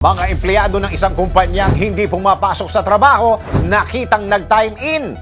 Mga empleyado ng isang kumpanyang hindi pumapasok sa trabaho, nakitang nag-time in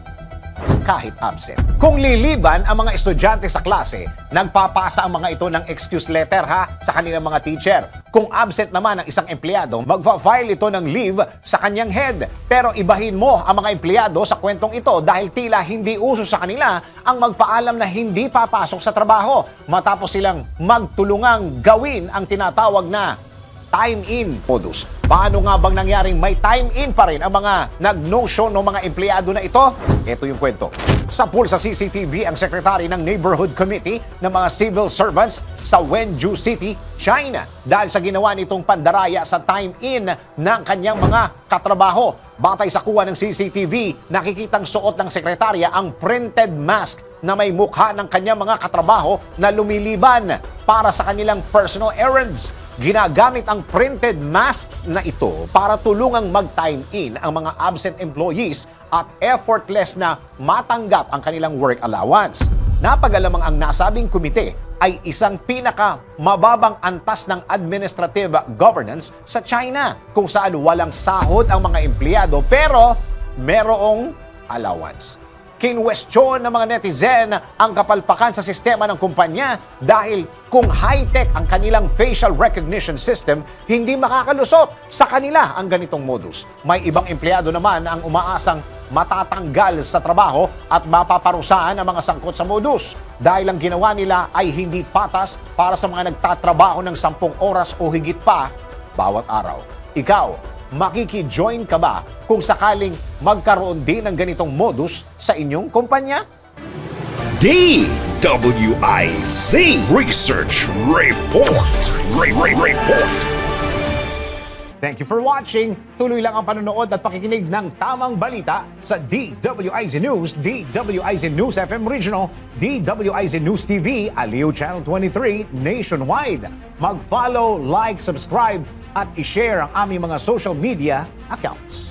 kahit absent. Kung liliban ang mga estudyante sa klase, nagpapasa ang mga ito ng excuse letter sa kanilang mga teacher. Kung absent naman ang isang empleyado, magfa-file ito ng leave sa kanyang head. Pero ibahin mo ang mga empleyado sa kwentong ito dahil tila hindi uso sa kanila ang magpaalam na hindi papasok sa trabaho matapos silang magtulungang gawin ang tinatawag na time-in modus. Paano nga bang nangyaring may time-in pa rin ang mga nag-no-show ng mga empleyado na ito? Ito yung kwento. Sa pool sa CCTV ang sekretary ng Neighborhood Committee ng mga civil servants sa Wenzhou City, China dahil sa ginawa nitong pandaraya sa time-in ng kanyang mga katrabaho. Batay sa kuha ng CCTV, nakikitang suot ng sekretarya ang printed mask na may mukha ng kanyang mga katrabaho na lumiliban para sa kanilang personal errands. Ginagamit ang printed masks na ito para tulungang mag-time in ang mga absent employees at effortless na matanggap ang kanilang work allowance. Napag-alamang ang nasabing komite ay isang pinaka-mababang antas ng administrative governance sa China kung saan walang sahod ang mga empleyado pero merong allowance. Kinwestiyon ng mga netizen ang kapalpakan sa sistema ng kumpanya dahil kung high-tech ang kanilang facial recognition system, hindi makakalusot sa kanila ang ganitong modus. May ibang empleyado naman ang umaasang matatanggal sa trabaho at mapaparusahan ang mga sangkot sa modus dahil ang ginawa nila ay hindi patas para sa mga nagtatrabaho ng 10 oras o higit pa bawat araw. Ikaw, makiki-join ka ba kung sakaling magkaroon din ng ganitong modus sa inyong kumpanya? DWIZ Research Report. Report. Thank you for watching. Tuloy lang ang panonood at pakikinig ng tamang balita sa DWIZ News, DWIZ News FM Regional, DWIZ News TV, Aliw Channel 23, nationwide. Mag-follow, like, subscribe, at i-share ang aming mga social media accounts.